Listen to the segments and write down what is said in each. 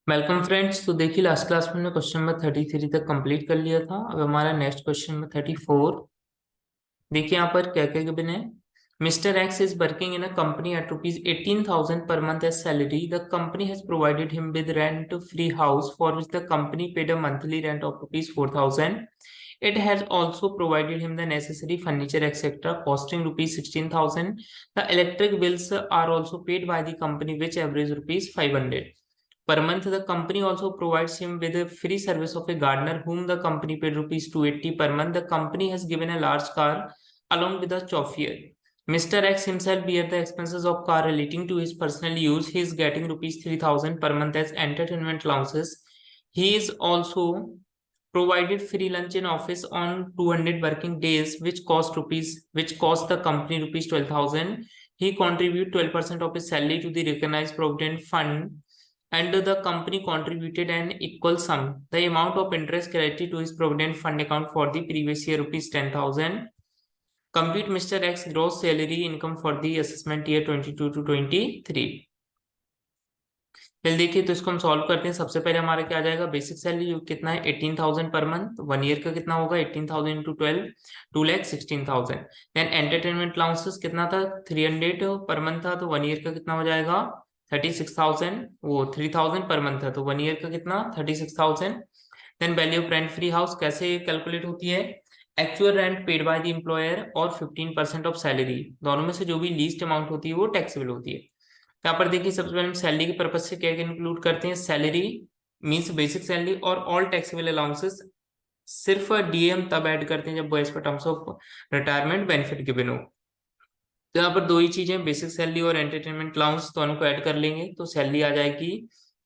Welcome friends. तो देखिए last class में हमने क्वेश्चन नंबर 33 तक कंप्लीट कर लिया था। अब हमारा नेक्स्ट क्वेश्चन नंबर 34। देखिए यहाँ पर क्या क्या गिवन है। Mister X is working in a company at ₹18,000 per month as salary. The company has provided him with rent free house for which the company paid a monthly rent of ₹4,000. It has also provided him the necessary furniture etc. costing ₹16,000. The electric bills are also paid by the company which average ₹500. Per month, the company also provides him with a free service of a gardener whom the company paid ₹280 per month. The company has given a large car along with a chauffeur. Mr. X himself bear the expenses of car relating to his personal use. He is getting ₹3,000 per month as entertainment allowances. He is also provided free lunch in office on 200 working days, which cost the company ₹12,000. He contribute 12% of his salary to the recognized provident fund, and the company contributed an equal sum. The amount of interest credited to his provident fund account for the previous year ₹10,000. Compute Mr. X gross salary income for the assessment year 22 to 23. फिर देखिए तो इसको हम solve करते हैं। सबसे पहले हमारा क्या आ जाएगा, बेसिक सैलरी कितना है 18,000 पर मंथ, 1 ईयर का कितना होगा 18,000 इंटू 12, 2,16,000. देन एंटरटेनमेंट अलाउंसेस कितना था 300 पर मंथ था, तो 1 ईयर का कितना हो जाएगा 36,000. वो 3,000 पर मंथ था तो 1 ईयर का कितना 36,000. Then value of rent free house कैसे कैलकुलेट होती है, actual rent paid by the employer और 15% ऑफ सैलरी, दोनों में से जो भी लीस्ट अमाउंट होती है वो टैक्सेबल होती है. यहाँ पर देखिए सबसे पहले हम सैलरी के पर्पज से क्या इंक्लूड करते हैं, सैलरी मींस बेसिक सैलरी और ऑल टैक्सेबल अलाउंसेस. सिर्फ डीए हम तब ऐड करते हैं जब वो as per terms of retirement benefit given हो. तो यहाँ पर दो ही चीजें, बेसिक सैलरी और एंटरटेनमेंट अलाउंस दोनों को ऐड कर लेंगे तो सैलरी आ जाएगी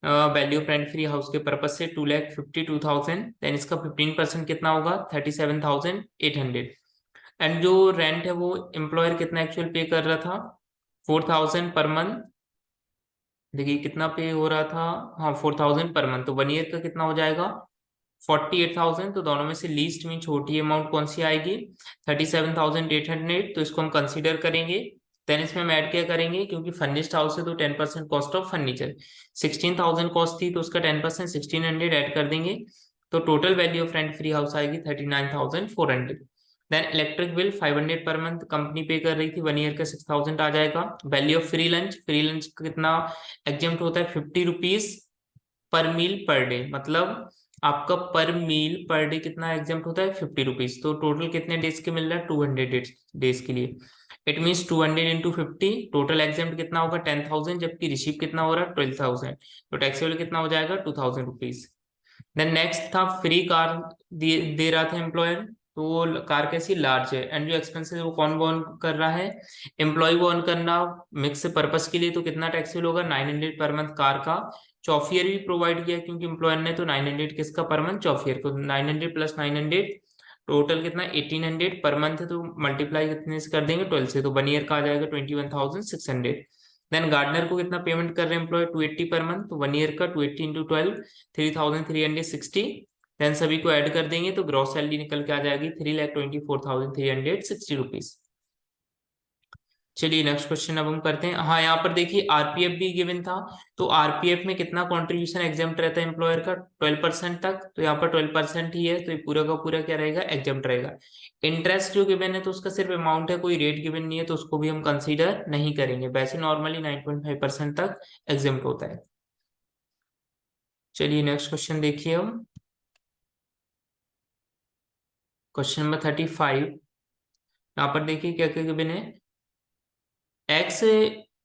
value of rent free house के पर्पज से 2,52,000. देन इसका 15% कितना होगा 37,800. एंड जो रेंट है वो एम्प्लॉयर कितना एक्चुअल पे कर रहा था 4,000 पर मंथ. देखिए कितना पे हो रहा था, हाँ 4,000 पर मंथ, तो 1 ईयर का कितना हो जाएगा 48,000. तो दोनों में से लीस्ट में छोटी अमाउंट कौन सी आएगी 37,800, तो इसको हम कंसीडर करेंगे. देन इसमें हम ऐड क्या करेंगे, क्योंकि फर्निश्ड हाउस है तो 10% कॉस्ट ऑफ फर्नीचर, 16,000 कॉस्ट थी तो उसका 10% 1,600 ऐड कर देंगे. तो total value of rent free house आएगी 39,400. Then electric bill 500 per month company पे कर रही थी, 1 ईयर का 6,000 आ जाएगा. वैल्यू ऑफ फ्री लंच कितना एग्जेम्प्ट होता है 50 रुपीज पर मील पर डे, मतलब आपका पर मील पर डे कितना एग्जेम्प्ट होता है 50 रुपीज. तो टोटल कितने डेज के मिल रहा है 200 डेज के लिए. It mean 200 into 50, total exempt कितना होगा 10,000, जबकि रिसीव कितना हो रहा है 12,000, तो टैक्सेबल कितना हो जाएगा 2,000 रुपीज. देन नेक्स्ट था फ्री कार दे रहा था एम्प्लॉयर, तो वो कार कैसी लार्ज है, एंड जो एक्सपेंसेस वो कौन बॉर्न कर रहा है एम्प्लॉय बॉर्न करना मिक्स पर्पस के लिए, तो कितना टैक्सेबल होगा 900 पर मंथ कार का. चॉफियर भी प्रोवाइड किया क्योंकि एम्प्लॉयर ने, तो 900 किसका पर मंथ चॉफियर को, 900 प्लस 900 टोटल कितना 1,800 पर मंथ है, तो मल्टीप्लाई कितने से कर देंगे 12 से, तो 1 ईयर का आ जाएगा 21,600. देन गार्डनर को कितना पेमेंट कर रहे हैं एम्प्लॉय 280 पर मंथ, तो 1 ईयर का 280 इंटू 12 3,360. देन सभी को ऐड कर देंगे तो ग्रॉस सैलरी निकल के आ जाएगी 3,24,360 रुपीज. चलिए नेक्स्ट क्वेश्चन अब हम करते हैं. हाँ यहाँ पर देखिए आरपीएफ भी गिवन था, तो आरपीएफ में कितना कंट्रीब्यूशन एग्जाम्प्ट रहता है एम्प्लॉयर का 12% तक, तो यहाँ पर 12% ही है तो ये पूरा का पूरा क्या रहेगा एग्जाम्प्ट रहेगा. इंटरेस्ट जो गिवन है तो उसका सिर्फ अमाउंट है, कोई रेट गिवन नहीं है तो उसको भी हम कंसीडर नहीं करेंगे. वैसे नॉर्मली 9.5% तक एग्जाम्प्ट होता है. चलिए नेक्स्ट क्वेश्चन देखिए हम. Question number 35. यहाँ पर देखिए क्या क्या गिवन है. X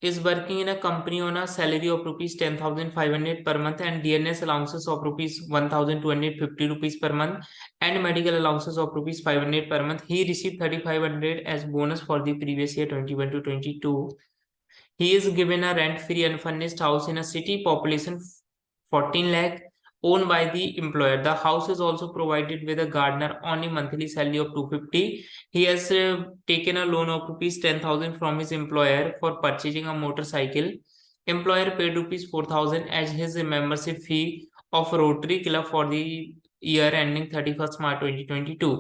is working in a company on a salary of ₹10,500 per month and DNS allowances of ₹1,250 per month and medical allowances of ₹500 per month. He received 3,500 as bonus for the previous year 21 to 22. He is given a rent-free unfurnished house in a city population 14 lakh owned by the employer. The house is also provided with a gardener on a monthly salary of 250. He has taken a loan of ₹10,000 from his employer for purchasing a motorcycle. Employer paid ₹4,000 as his membership fee of Rotary Club for the year ending 31st March 2022.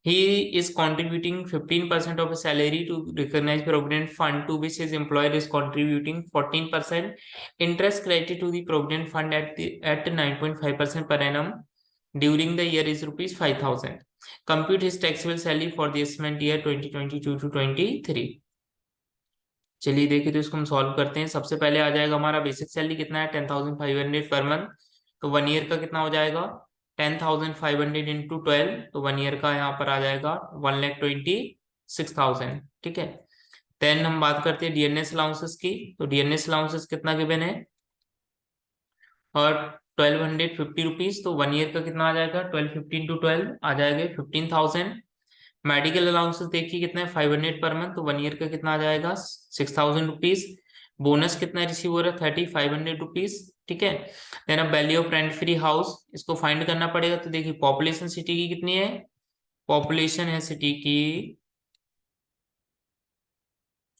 he is contributing 15% of his salary to recognize provident fund to which his employer is contributing 14%. Interest credited to the provident fund at 9.5% per annum during the year is rupees 5,000. Compute his taxable salary for the assessment year 2022 to 23. चलिए देखिए, तो इसको हम solve करते हैं। सबसे पहले आ जाएगा हमारा बेसिक सैलरी कितना है 10,500 पर मंथ, तो 1 ईयर का कितना हो जाएगा 10,500 इंटू 12, तो 1 ईयर का यहाँ पर आ जाएगा 1,26,000। ठीक है, देन हम बात करते हैं डीएनएस अलाउंसेस की, तो डीएनएस अलाउंसेस कितना गिवन है और 1,250 रुपीज, तो 1 ईयर का कितना आ जाएगा 1250 इंटू 12 आ जाएगा 15,000। मेडिकल अलाउंसेस देखिए कितना है 500 पर मंथ, तो 1 ईयर का कितना आ जाएगा 6,000 रुपीज। बोनस कितना रिसीव हो रहा है 3,500 रुपीज। ठीक है, देन अब value of rent free house इसको फाइंड करना पड़ेगा। तो देखिए पॉपुलेशन सिटी की कितनी है, पॉपुलेशन है सिटी की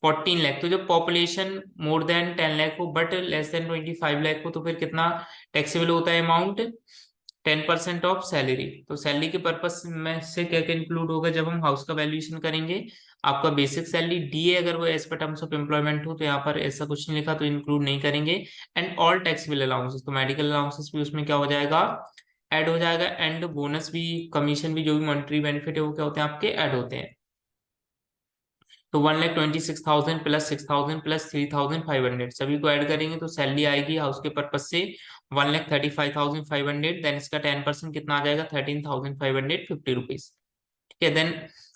14 लाख, तो जब पॉपुलेशन मोर देन 10 लाख हो बट लेस देन 25 लाख हो तो फिर कितना टैक्सेबल होता है अमाउंट 10% ऑफ सैलरी। तो सैलरी के पर्पस में से क्या क्या इंक्लूड होगा जब हम हाउस का वैल्यूएशन करेंगे, आपका बेसिक सैलरी डीए अगर वो as per terms of employment हो तो यहाँ पर ऐसा कुछ नहीं लिखा तो इंक्लूड नहीं करेंगे। एंड ऑल टैक्सेबल अलाउंसेस, तो मेडिकल अलाउंसेस भी उसमें क्या हो जाएगा ऐड हो जाएगा। एंड बोनस भी, कमीशन भी, जो भी मॉनेटरी बेनिफिट है वो क्या होते हैं आपके ऐड होते हैं। तो 1,26,000 प्लस 6,000 प्लस 3,500 सभी को ऐड करेंगे तो सैलरी आएगी हाउस के पर्पज से 1,35,500। देन इसका 10% कितना आ जाएगा 13,550 रुपीज। ठीक है, देन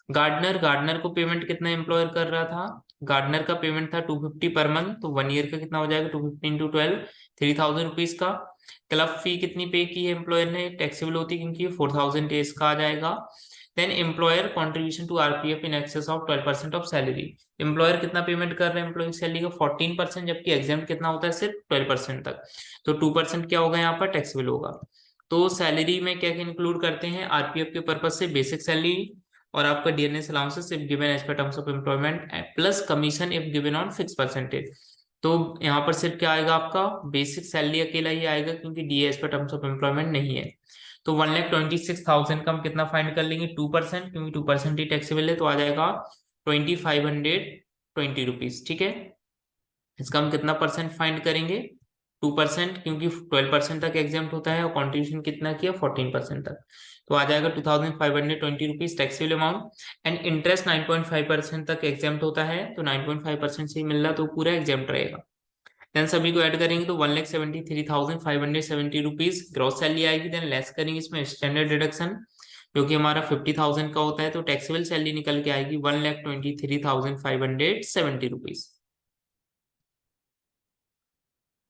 गार्डनर को पेमेंट कितना एम्प्लॉयर कर रहा था, गार्डनर का पेमेंट था 250 पर मंथ, तो 1 ईयर का कितना हो जाएगा 250 इंटू 12 3,000 रुपीज का। क्लब फी कितनी पे की है एम्प्लॉयर ने, टैक्सेबल होती है क्योंकि 4,000 डेज का आ जाएगा। Then employer contribution to RPF in excess of 12% of salary, employer कितना पेमेंट कर रहे हैं एम्प्लॉय सैलरी का 14%, जबकि एग्जाम कितना होता है सिर्फ 12% तक, तो 2% क्या होगा यहाँ पर टैक्सेबल होगा। तो सैलरी में क्या क्या इंक्लूड करते हैं आरपीएफ के पर्पज से बेसिक सैलरी और आपका DNS allowances if given as per terms of employment plus commission if given on fix percentage. तो यहाँ पर सिर्फ क्या आएगा आपका बेसिक सैलरी अकेला ही आएगा क्योंकि DA as per terms of employment नहीं है। तो 1,26,000 का हम कितना फाइंड कर लेंगे 2%, क्योंकि 2% ही टैक्सेबल है तो आ जाएगा 2,520 रुपीज। ठीक है, इसका हम कितना परसेंट फाइंड करेंगे 2%, क्योंकि 12% तक एग्जाम्प्ट होता है और कॉन्ट्रीब्यूशन कितना किया 14% तक, तो आ जाएगा 2,520 rupees taxable amount. And interest 9.5% तक एग्जाम्प्ट होता है तो 9.5% से ही मिल रहा तो पूरा एग्जाम्प्ट रहेगा। देन सभी को ऐड करेंगे तो 1,73,570 रुपीज ग्रॉस सैलरी आएगी। देन लेस करेंगे इसमें स्टैंडर्ड डिडक्शन जो कि हमारा 50,000 का होता है, तो टैक्सेबल सैलरी निकल के आएगी 1,23,570 रुपीज।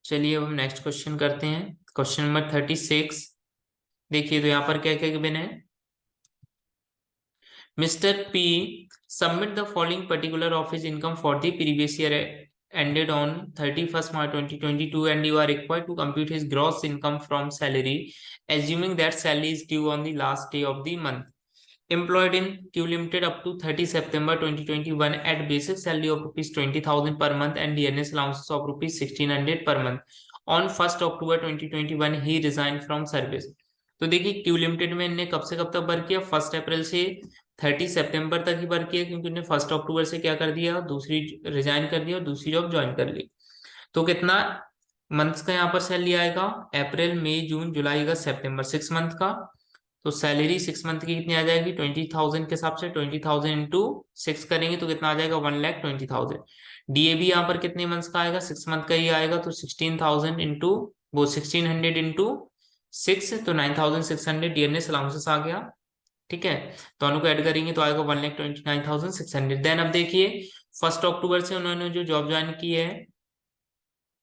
चलिए अब हम नेक्स्ट क्वेश्चन करते हैं, क्वेश्चन नंबर 36। देखिए तो यहाँ पर क्या क्या गिवन है, mister P submit the following particular of his income for the previous year ended on 31st March 2022 and you are required to compute his gross income from salary assuming that salary is due on the last day of the month. Employed in Q Limited up to 30 September 2021 at basic salary of rupees 20,000 per month and DNS allowances of rupees 1,600 per month. On 1st October 2021 he resigned from service. तो देखिए Q limited में इनने कब से कब तक work किया 1 अप्रैल से 30 सितंबर तक ही वर्क किया, क्योंकि उन्हें 1 अक्टूबर से क्या कर दिया दूसरी रिजाइन कर दिया और दूसरी जॉब ज्वाइन कर ली। तो कितना मंथ्स का यहाँ पर सैलरी आएगा अप्रैल मई जून जुलाई का सितंबर 6 मंथ का, तो सैलरी 6 मंथ की कितनी आ जाएगी 20,000 के हिसाब से 20,000 इंटू 6 करेंगे तो कितना आ जाएगा 1,20,000। डीए भी यहाँ पर कितने मंथ्स का आएगा 6 मंथ का ही आएगा, तो 16,000 इंटू वो 1,600 इंटू 6 तो 9,600 डीएनएस अलाउंसेस आ गया। ठीक है, दोनों को ऐड करेंगे तो आएगा 1,29,600। देन अब देखिए 1 अक्टूबर से उन्होंने जो जॉब ज्वाइन की है,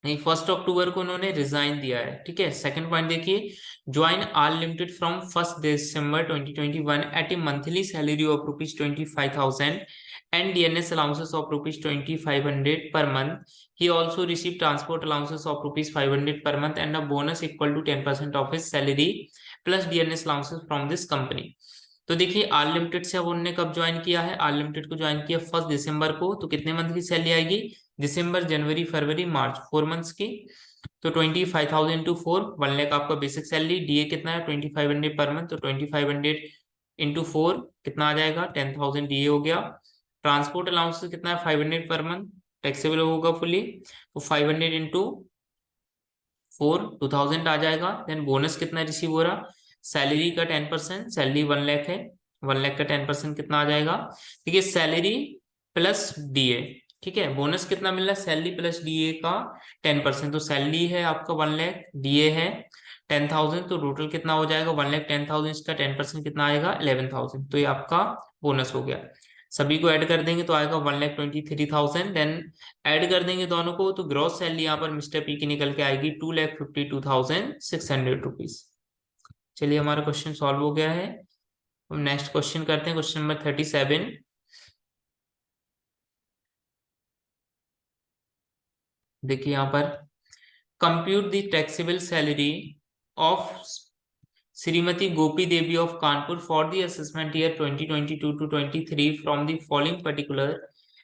नहीं 1 अक्टूबर को उन्होंने रिजाइन दिया है। ठीक है, सेकंड पॉइंट देखिए join all limited from 1 December 2021 at a monthly salary of rupees 25,000 and DNS allowances of rupees 2,500 per month. He also received transport allowances of rupees 500 per month and a bonus equal to 10% of his salary plus DNS allowances from this company. तो देखिए आल limited से अब उन्होंने कब join किया है, आल limited को join किया 1 दिसंबर को, तो कितने मंथ की सैलरी आएगी दिसंबर जनवरी फरवरी मार्च 4 मंथ्स की, तो 25,000 इंटू 4 1 लाख आपका बेसिक सैलरी, डीए कितना है 2,500 पर मंथ, तो 2,500 इंटू 4 कितना आ जाएगा 10,000 डीए हो गया। ट्रांसपोर्ट अलाउंस कितना है 500 पर मंथ, टैक्सेबल होगा फुली, तो 500 इंटू 4 2000 आ जाएगा। देन बोनस कितना रिसीव हो रहा, सैलरी का 10%, सैलरी 1 लाख है, 1 लाख का 10% कितना आ जाएगा, देखिए सैलरी प्लस डीए, ठीक है। बोनस कितना मिल रहा है, सैलरी प्लस डीए का 10%, तो सैलरी है आपका 1 लाख, डीए है 10,000, तो टोटल कितना हो जाएगा 1,10,000, इसका 10% कितना आएगा 11,000, तो ये आपका बोनस हो गया। सभी को ऐड कर देंगे तो आएगा 1,23,000। देन ऐड कर देंगे दोनों को तो ग्रॉस सैलरी यहाँ पर मिस्टर पी की निकल के आएगी 2,52,600 रुपीज। चलिए हमारा क्वेश्चन सॉल्व हो गया है। हम नेक्स्ट क्वेश्चन करते हैं, क्वेश्चन नंबर 37। देखिए यहाँ पर compute the taxable salary of Shrimati Gopi Devi of Kanpur for the assessment year 2022 to 23 from the following particular.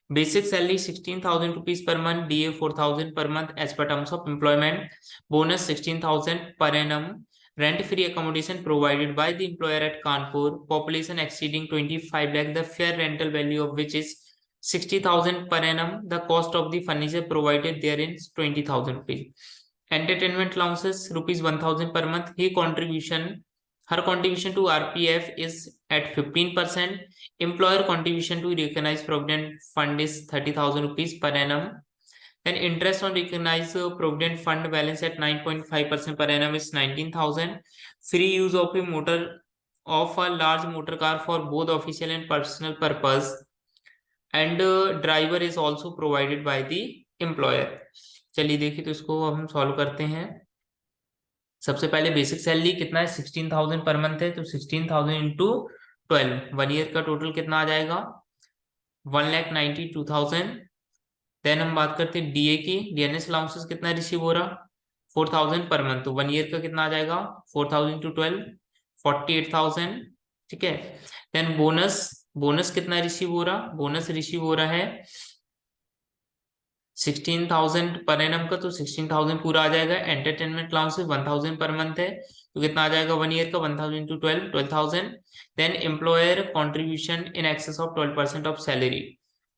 Basic salary 16,000 rupees per month, DA 4,000 per month as per terms of employment, bonus 16,000 per annum, rent free accommodation provided by the employer at Kanpur, population exceeding 25 lakh, the fair rental value of which is 60,000 per annum, the cost of the furniture provided therein is 20,000 rupees. Entertainment allowances rupees 1,000 per month. Her contribution to RPF is at 15%. Employer contribution to recognized provident fund is 30,000 rupees per annum. Then interest on recognized provident fund balance at 9.5% per annum is 19,000. Free use of a large motor car for both official and personal purpose, and driver is also provided by the employer. चलिए देखिए तो इसको हम solve करते हैं। सबसे पहले basic salary कितना है 16,000 पर मंथ है, तो 16,000 इंटू 12, 1 ईयर का टोटल कितना आ जाएगा 1,92,000। देन हम बात करते हैं डीए की, डीएनएस अलाउंसेस कितना रिसीव हो रहा 4,000 पर मंथ, तो 1 ईयर का कितना आ जाएगा 4,000 इंटू 12, 48,000, ठीक है। देन बोनस कितना रिसीव हो रहा, बोनस रिसीव हो रहा है 16,000 पर एनम का, तो 16,000 पूरा आ जाएगा। एंटरटेनमेंट अलाउंस 1,000 पर मंथ है, तो कितना आ जाएगा 1 ईयर का 1,000 into 12, 12,000। Then employer contribution in excess of 12% of salary.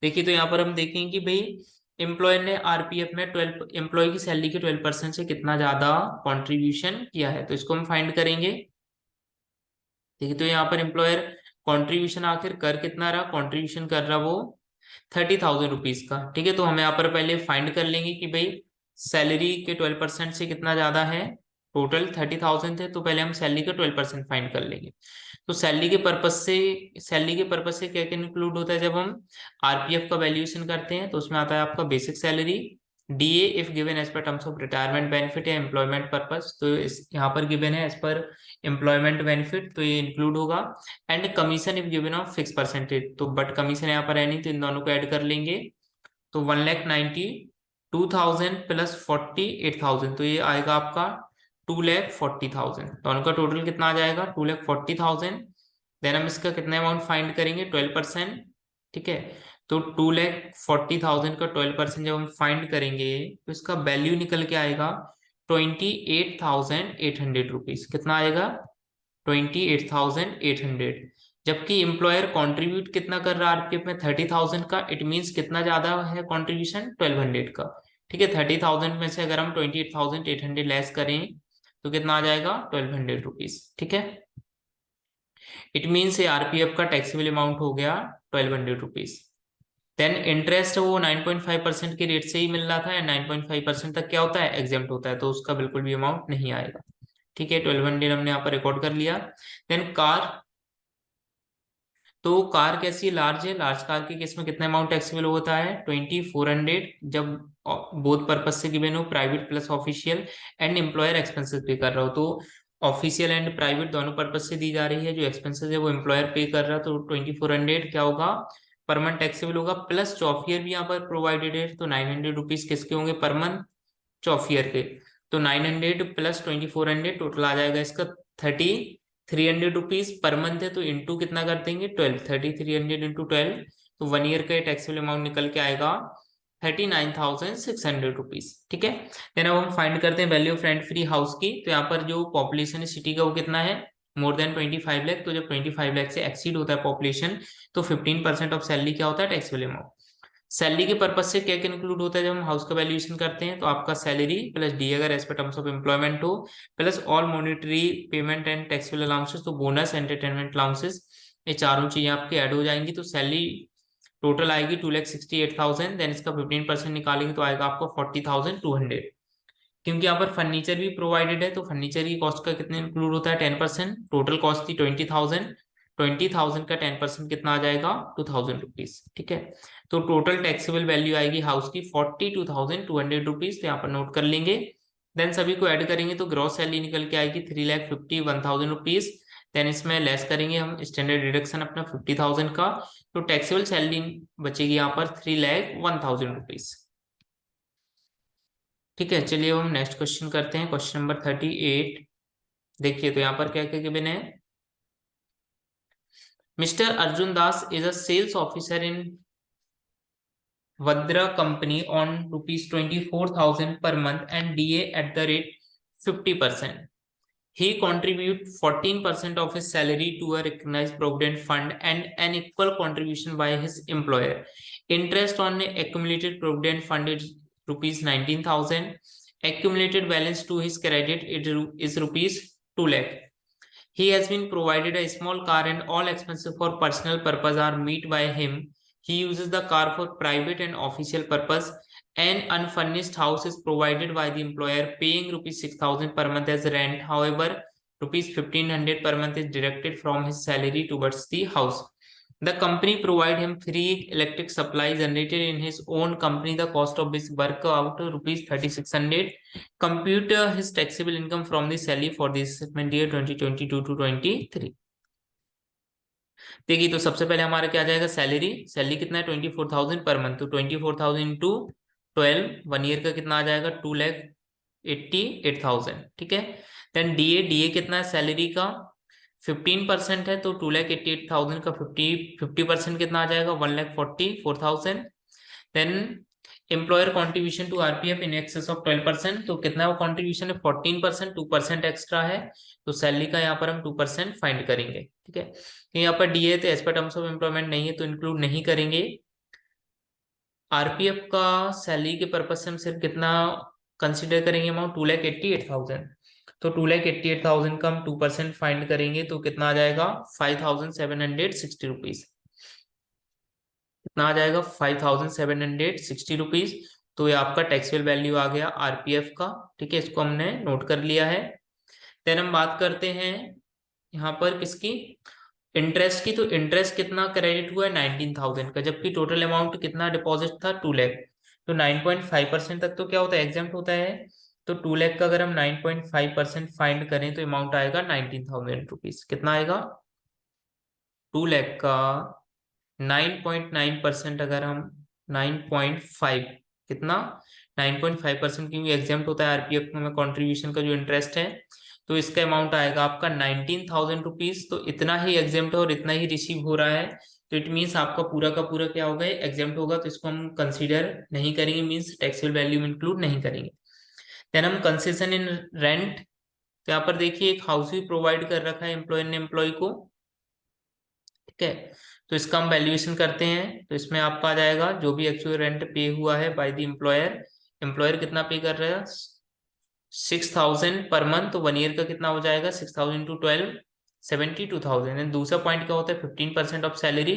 देखिए तो यहाँ पर हम देखेंगे कि भाई एम्प्लॉयर ने आरपीएफ में 12 एम्प्लॉय की सैलरी के 12% से कितना ज्यादा कॉन्ट्रीब्यूशन किया है, तो इसको हम फाइंड करेंगे। देखिए तो यहाँ पर एम्प्लॉयर कॉन्ट्रीब्यूशन आखिर कर कितना रहा, कॉन्ट्रीब्यूशन कर रहा वो 30,000 रुपीज का, ठीक है। तो हम यहाँ पर पहले फाइंड कर लेंगे कि भाई सैलरी के 12% से कितना ज्यादा है, टोटल 30,000 थे, तो पहले हम सैलरी का 12% फाइंड कर लेंगे। तो सैलरी के पर्पज से क्या क्या इंक्लूड होता है, जब हम आरपीएफ का वैल्यूएशन करते हैं तो उसमें आता है आपका basic salary, DA if given as per terms of retirement benefit या एम्प्लॉयमेंट पर्पस, तो इस यहाँ पर गिवन है एज पर एम्प्लॉयमेंट बेनिफिट, तो ये इंक्लूड होगा। And commission if given of fix percentage, तो बट कमीशन यहाँ पर है नहीं, तो इन दोनों को ऐड कर लेंगे, तो 1,92,000 प्लस 48,000, तो ये आएगा आपका 2,40,000, दोनों का टोटल कितना आ जाएगा 2,40,000। देन हम इसका कितना अमाउंट फाइंड करेंगे 12%, ठीक है। तो 2,40,000 का 12% जब हम फाइंड करेंगे तो इसका वैल्यू निकल के आएगा 28,800 रुपीज, कितना आएगा 28,800। जबकि एम्प्लॉयर कंट्रीब्यूट कितना कर रहा है आरपीएफ में 30,000 का, इट मींस कितना ज्यादा है कंट्रीब्यूशन 1,200 का, ठीक है। 30,000 में से अगर हम 28,800 लेस करें तो कितना आ जाएगा 1,200 रुपीज, ठीक है। इट मीन्स आरपीएफ का टैक्सेबल अमाउंट हो गया 1,200 रुपीज। देन इंटरेस्ट वो 9.5% के रेट से ही मिल रहा था, एंड 9.5% तक क्या होता है एग्जेम्प्ट होता है, तो उसका बिल्कुल भी अमाउंट नहीं आएगा, ठीक है। 1,200 हमने यहाँ पर रिकॉर्ड कर लिया। देन कार, तो कार कैसी लार्ज है, लार्ज कार के केस में कितना अमाउंट टैक्सेबल होता है 2,400, जब बोथ पर्पज से गिवन हो, private plus official and employer expenses पे कर रहा हो, तो ऑफिशियल एंड प्राइवेट दोनों पर्पज से दी जा रही है, जो एक्सपेंसेस है वो एम्प्लॉयर पे कर रहा है, तो 2,400 क्या होगा पर मंथ टैक्सेबल होगा। प्लस चौफियर भी यहाँ पर प्रोवाइडेड है, तो 900 रुपीज किसके होंगे पर मंथ चौफियर के, तो 900 प्लस 2,400 टोटल आ जाएगा इसका 3,300 रुपीज पर मंथ है, तो इंटू कितना कर देंगे 12, 3,300 इंटू 12, तो 1 ईयर का टैक्सेबल अमाउंट निकल के आएगा 39,600 रुपीज, ठीक है। देन अब हम फाइंड करते हैं value of rent free house की, तो यहाँ पर जो पॉपुलेशन है सिटी का वो कितना है मोर देन 25 लाख, तो जब 25 लाख से एक्सीड होता है पॉपुलेशन तो 15% ऑफ सैलरी क्या होता है, टैक्सेबल अमाउंट। सैलरी के पर्पज से क्या क्या इंक्लूड होता है जब हम हाउस का वैल्यूएशन करते हैं, तो आपका सैलरी प्लस डी अगर as per terms of employment हो, plus all monetary payment and taxable allowances, तो बोनस एंटरटेनमेंट अलाउंसेस, ये चारों चीजें आपके ऐड हो जाएंगी, तो सैलरी टोटल आएगी 2,68,000। देन इसका 15% निकालेंगे तो आएगा आपको 40,200। क्योंकि यहाँ पर फर्नीचर भी प्रोवाइडेड है, तो फर्नीचर की कॉस्ट का कितने इंक्लूड होता है, 10%। टोटल कॉस्ट थी 20,000, 20,000 का 10% कितना आ जाएगा, 2,000 रुपीज। ठीक है, तो टोटल टैक्सेबल वैल्यू आएगी हाउस की 42,200 रुपीज, तो यहाँ पर नोट कर लेंगे। देन सभी को ऐड करेंगे तो ग्रॉस सैलरी निकल के आएगी 3,51,000 रुपीज। देन इसमें लेस करेंगे हम स्टैंडर्ड डिडक्शन अपना 50,000 का, तो टैक्सेबल सैलरी बचेगी यहाँ पर 3,01,000 रुपीज। ठीक है, चलिए हम नेक्स्ट क्वेश्चन करते हैं, क्वेश्चन नंबर 38। देखिए तो यहाँ पर क्या क्या गिवन है। Mister Arjun Das is a sales officer in Vadra company on ₹24,000 per month and DA at the rate 50%. He contribute 14% of his salary to a recognized provident fund and an equal contribution by his employer. Interest on accumulated provident fund is rupees 19,000. Accumulated balance to his credit is rupees 2 lakh. He has been provided a small car and all expenses for personal purpose are met by him. He uses the car for private and official purpose. An unfurnished house is provided by the employer paying rupees 6,000 per month as rent. However, rupees 1,500 per month is deducted from his salary towards the house. The company provide him free electric supply generated in his own company. The cost of this work out rupees 3,600. Compute his taxable income from the salary for the assessment year 2022 to 23. देखिए तो सबसे पहले हमारा क्या आ जाएगा, salary. Salary कितना है, 24,000 per month, तो 24,000 इंटू 12, 1 ईयर का कितना आ जाएगा, 2,88,000। ठीक है, देन डीए, डीए कितना है सैलरी का, 15% है, तो 2,88,000 का 50% कितना आ जाएगा, 1,44,000। Then employer contribution to RPF in excess of 12%, तो कितना वो कॉन्ट्रीब्यूशन है, 14%, 2% एक्स्ट्रा है, तो सैलरी का यहाँ पर हम 2% फाइंड करेंगे। ठीक है, तो यहाँ पर डीए तो as per terms of employment नहीं है तो इंक्लूड नहीं करेंगे। आरपीएफ का सैलरी के पर्पज से हम सिर्फ कितना कंसिडर करेंगे अमाउंट, 2,88,000, तो 2,88,000 का हम 2% फाइंड करेंगे तो कितना आ जाएगा, 5,760 रुपीज। कितना आ जाएगा, 5,760 रुपीज। तो ये आपका टैक्सेबल वैल्यू आ गया आरपीएफ का। ठीक है, इसको हमने नोट कर लिया है। देन हम बात करते हैं यहाँ पर किसकी, इंटरेस्ट की। तो इंटरेस्ट कितना क्रेडिट हुआ है, 19,000 का, जबकि टोटल अमाउंट कितना डिपॉजिट था, 2 लाख। तो 9.5% तक तो क्या होता है, एग्जाम्प्ट होता है। तो 2 लाख का अगर हम 9.5% फाइंड करें तो अमाउंट आएगा 19,000 रुपीज। कितना आएगा, 2 लाख का 9.9%, अगर हम 9.5, कितना 9.5%, क्योंकि एग्जाम्प्ट होता है आरपीएफ में कॉन्ट्रीब्यूशन का जो इंटरेस्ट है, तो इसका अमाउंट आएगा आपका 19,000 रुपीज। तो इतना ही एग्जाम्प्ट है और इतना ही रिसीव हो रहा है, तो इट मीन्स आपका पूरा का पूरा क्या होगा, एग्जाम्प्ट होगा, तो इसको हम कंसीडर नहीं करेंगे, मीन्स टैक्सेबल वैल्यू में इंक्लूड नहीं करेंगे। देन हम कंसेशन इन रेंट, तो यहाँ पर देखिए एक हाउस भी प्रोवाइड कर रखा है एम्प्लॉयर ने एम्प्लॉय को। ठीक है, तो इसका हम वैल्यूएशन करते हैं, तो इसमें आपका आ जाएगा जो भी एक्चुअल रेंट पे हुआ है बाय द एम्प्लॉयर। एम्प्लॉयर कितना पे कर रहा है, 6,000 पर मंथ, तो 1 ईयर का कितना हो जाएगा, 6,000 इंटू 12, 72,000। एंड दूसरा पॉइंट क्या होता है, 15% ऑफ सैलरी।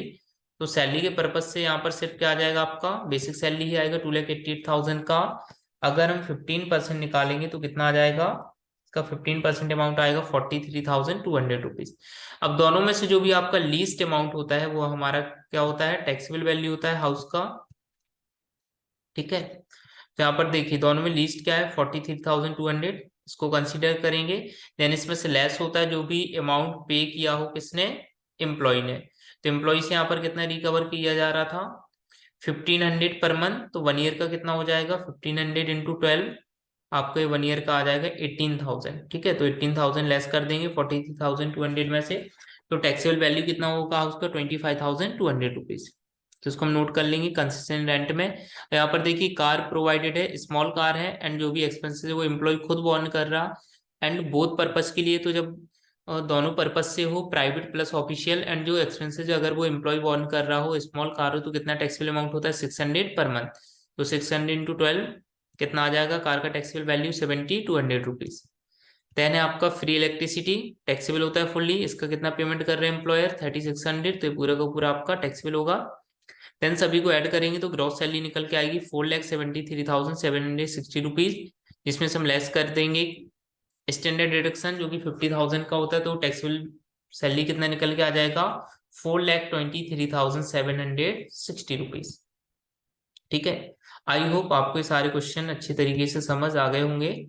तो सैलरी के पर्पज से यहाँ पर सिर्फ क्या आ जाएगा, आपका बेसिक सैलरी ही आएगा 2,88,000 का। अगर हम 15% निकालेंगे तो कितना आ जाएगा, इसका 15% अमाउंट आएगा 43,200 रुपीज। अब दोनों में से जो भी आपका लीस्ट अमाउंट होता है वो हमारा क्या होता है, टैक्सेबल वैल्यू होता है हाउस का। ठीक है, तो यहाँ पर देखिए दोनों में लीस्ट क्या है, 43,200, इसको कंसीडर करेंगे। देन इसमें से लेस होता है जो भी अमाउंट पे किया हो किसने, एम्प्लॉय ने। तो एम्प्लॉय से यहाँ पर कितना रिकवर किया जा रहा था, 1,500 पर मंथ, तो 1 ईयर का कितना हो जाएगा, 1,500 इंटू 12, आपको 1 ईयर का आ जाएगा 18,000। ठीक है, तो 18,000 लेस कर देंगे 43,200 में से, तो टैक्सेबल वैल्यू कितना होगा उसका, 25,200 रुपीज। तो इसको हम नोट कर लेंगे कंसेशन रेंट में। यहाँ पर देखिए कार प्रोवाइडेड है, स्मॉल कार है, एंड जो भी एक्सपेंसेस है वो एम्प्लॉय खुद बॉर्न कर रहा, एंड बोथ पर्पस के लिए। तो जब और दोनों पर्पज से हो, प्राइवेट प्लस ऑफिशियल, एंड जो एक्सपेंसेस अगर वो एम्प्लॉय बॉर्न कर रहा हो, स्मॉल कार हो, तो कितना टैक्सेबल अमाउंट होता है 600 पर मंथ। तो 600 × 12 कितना आ जाएगा, कार का taxable value 70 to 100 rupees. Then है आपका फ्री इलेक्ट्रिसिटी, टैक्सेबल होता है फुल्ली, इसका कितना पेमेंट कर रहे हैं एम्प्लॉयर 3600, तो ये पूरा का पूरा आपका टैक्सेबल होगा। देन सभी को ऐड करेंगे तो ग्रॉस सैलरी निकल के आएगी 4,73,760 रुपीज, जिसमें से हम लेस कर देंगे स्टैंडर्ड डिडक्शन जो कि 50,000 का होता है, तो टैक्सेबल सैलरी कितना निकल के आ जाएगा 4,23,760 रुपीज। ठीक है। आई होप आपको ये सारे क्वेश्चन अच्छे तरीके से समझ आ गए होंगे।